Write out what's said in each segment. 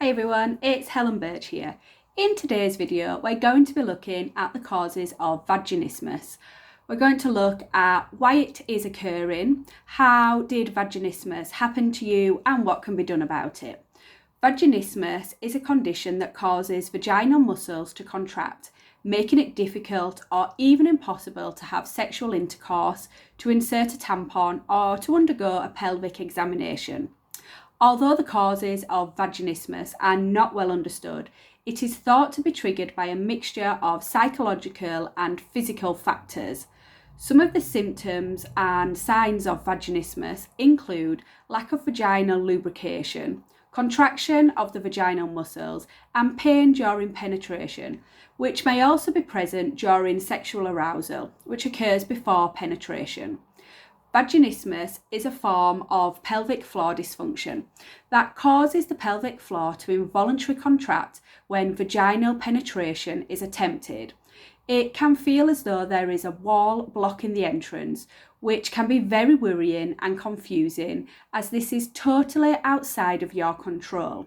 Hi everyone, it's Helen Birch here. In today's video, we're going to be looking at the causes of vaginismus. We're going to look at why it is occurring, how did vaginismus happen to you, and what can be done about it. Vaginismus is a condition that causes vaginal muscles to contract, making it difficult or even impossible to have sexual intercourse, to insert a tampon, or to undergo a pelvic examination. Although the causes of vaginismus are not well understood, it is thought to be triggered by a mixture of psychological and physical factors. Some of the symptoms and signs of vaginismus include lack of vaginal lubrication, contraction of the vaginal muscles, and pain during penetration, which may also be present during sexual arousal, which occurs before penetration. Vaginismus is a form of pelvic floor dysfunction that causes the pelvic floor to involuntarily contract when vaginal penetration is attempted. It can feel as though there is a wall blocking the entrance, which can be very worrying and confusing as this is totally outside of your control.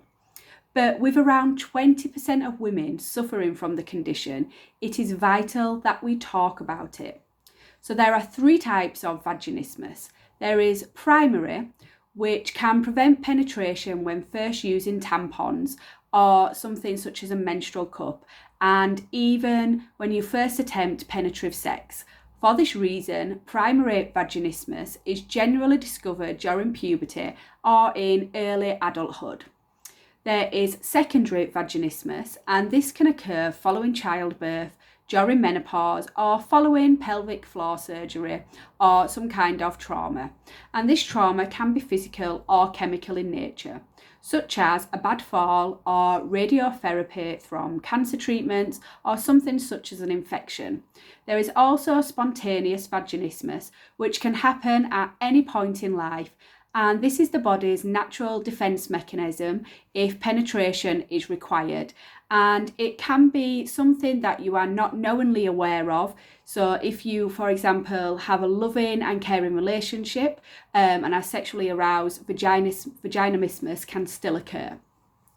But with around 20% of women suffering from the condition, it is vital that we talk about it. So there are three types of vaginismus. There is primary, which can prevent penetration when first using tampons or something such as a menstrual cup, and even when you first attempt penetrative sex. For this reason, primary vaginismus is generally discovered during puberty or in early adulthood. There is secondary vaginismus, and this can occur following childbirth, during menopause, or following pelvic floor surgery or some kind of trauma. And this trauma can be physical or chemical in nature, such as a bad fall or radiotherapy from cancer treatments or something such as an infection. There is also spontaneous vaginismus, which can happen at any point in life, and this is the body's natural defense mechanism if penetration is required. And it can be something that you are not knowingly aware of. So if you, for example, have a loving and caring relationship and are sexually aroused, vaginismus can still occur.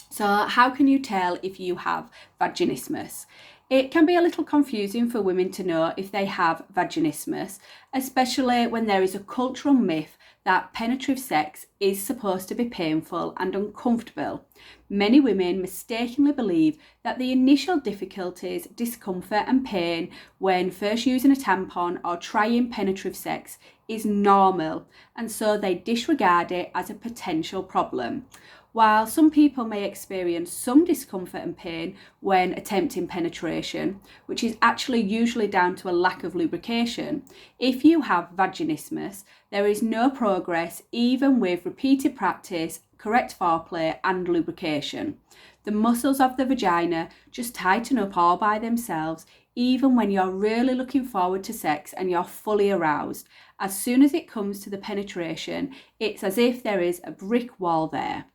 So how can you tell if you have vaginismus? It can be a little confusing for women to know if they have vaginismus, especially when there is a cultural myth that penetrative sex is supposed to be painful and uncomfortable. Many women mistakenly believe that the initial difficulties, discomfort and pain when first using a tampon or trying penetrative sex is normal, and so they disregard it as a potential problem. While some people may experience some discomfort and pain when attempting penetration, which is actually usually down to a lack of lubrication, if you have vaginismus, there is no progress even with repeated practice, correct foreplay and lubrication. The muscles of the vagina just tighten up all by themselves, even when you're really looking forward to sex and you're fully aroused. As soon as it comes to the penetration, it's as if there is a brick wall there.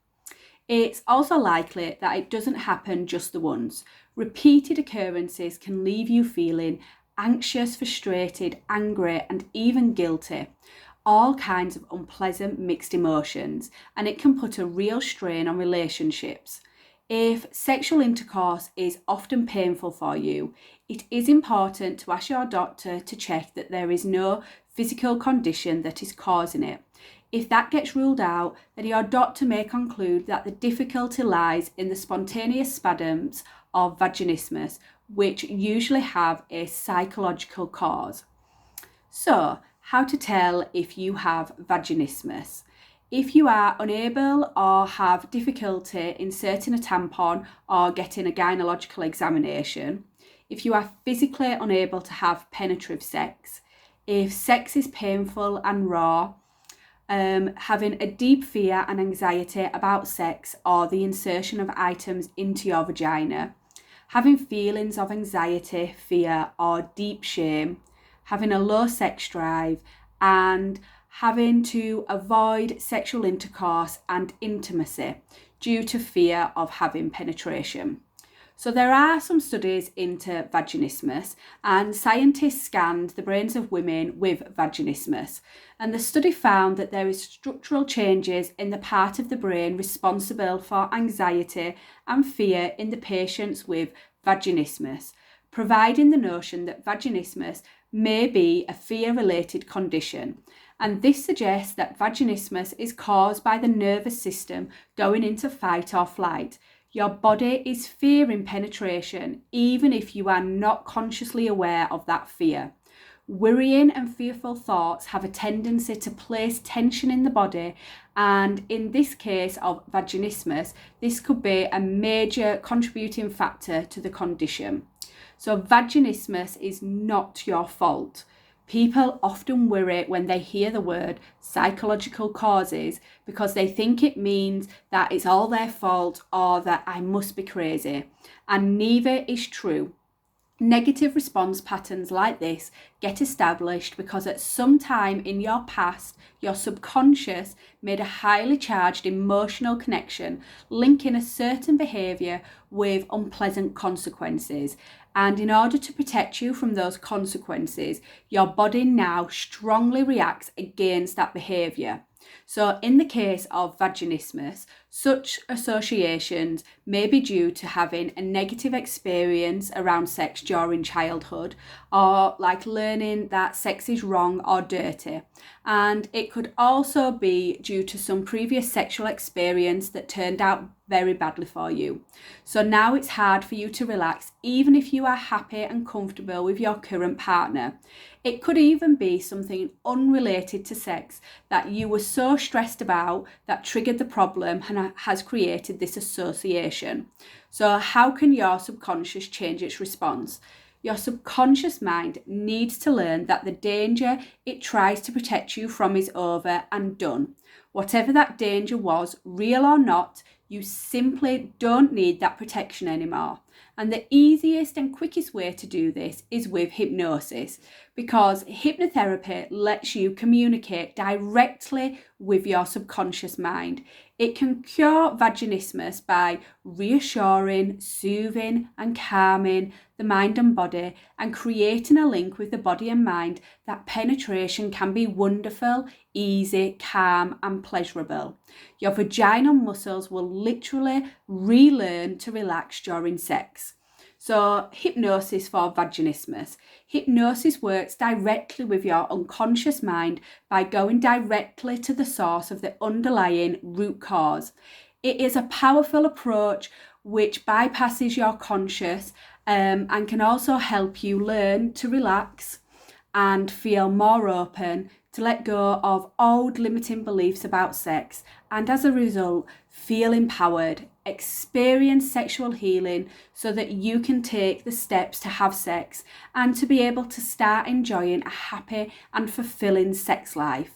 It's also likely that it doesn't happen just the once. Repeated occurrences can leave you feeling anxious, frustrated, angry, and even guilty. All kinds of unpleasant mixed emotions, and it can put a real strain on relationships. If sexual intercourse is often painful for you, it is important to ask your doctor to check that there is no physical condition that is causing it. If that gets ruled out, then your doctor may conclude that the difficulty lies in the spontaneous spasms of vaginismus, which usually have a psychological cause. So, how to tell if you have vaginismus? If you are unable or have difficulty inserting a tampon or getting a gynaecological examination, if you are physically unable to have penetrative sex, if sex is painful and raw, having a deep fear and anxiety about sex or the insertion of items into your vagina, having feelings of anxiety, fear or deep shame, having a low sex drive, and having to avoid sexual intercourse and intimacy due to fear of having penetration. So there are some studies into vaginismus, and scientists scanned the brains of women with vaginismus, and the study found that there is structural changes in the part of the brain responsible for anxiety and fear in the patients with vaginismus, providing the notion that vaginismus may be a fear-related condition. And this suggests that vaginismus is caused by the nervous system going into fight or flight. Your body is fearing penetration, even if you are not consciously aware of that fear. Worrying and fearful thoughts have a tendency to place tension in the body, and in this case of vaginismus, this could be a major contributing factor to the condition. So vaginismus is not your fault. People often worry when they hear the word psychological causes because they think it means that it's all their fault or that I must be crazy. And neither is true. Negative response patterns like this get established because at some time in your past, your subconscious made a highly charged emotional connection linking a certain behaviour with unpleasant consequences. And in order to protect you from those consequences, your body now strongly reacts against that behaviour. So in the case of vaginismus, such associations may be due to having a negative experience around sex during childhood, or like learning that sex is wrong or dirty. And it could also be due to some previous sexual experience that turned out very badly for you. So now it's hard for you to relax, even if you are happy and comfortable with your current partner. It could even be something unrelated to sex that you were so stressed about that triggered the problem and has created this association. So how can your subconscious change its response? Your subconscious mind needs to learn that the danger it tries to protect you from is over and done. Whatever that danger was, real or not, you simply don't need that protection anymore. And the easiest and quickest way to do this is with hypnosis, because hypnotherapy lets you communicate directly with your subconscious mind. It can cure vaginismus by reassuring, soothing and calming the mind and body, and creating a link with the body and mind that penetration can be wonderful, easy, calm and pleasurable. Your vaginal muscles will literally relearn to relax during sex. So hypnosis for vaginismus. Hypnosis works directly with your unconscious mind by going directly to the source of the underlying root cause. It is a powerful approach which bypasses your conscious and can also help you learn to relax and feel more open, to let go of old limiting beliefs about sex, and as a result, feel empowered, experience sexual healing so that you can take the steps to have sex and to be able to start enjoying a happy and fulfilling sex life.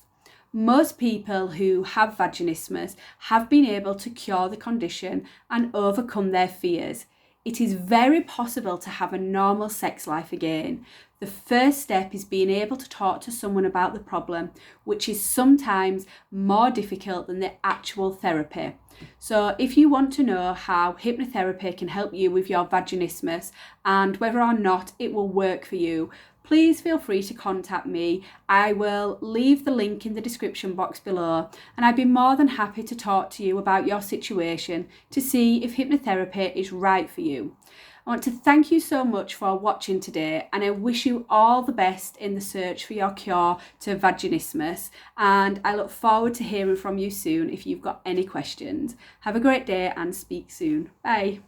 Most people who have vaginismus have been able to cure the condition and overcome their fears. It is very possible to have a normal sex life again. The first step is being able to talk to someone about the problem, which is sometimes more difficult than the actual therapy. So if you want to know how hypnotherapy can help you with your vaginismus and whether or not it will work for you, please feel free to contact me. I will leave the link in the description box below, and I'd be more than happy to talk to you about your situation to see if hypnotherapy is right for you. I want to thank you so much for watching today, and I wish you all the best in the search for your cure to vaginismus, and I look forward to hearing from you soon if you've got any questions. Have a great day and speak soon. Bye.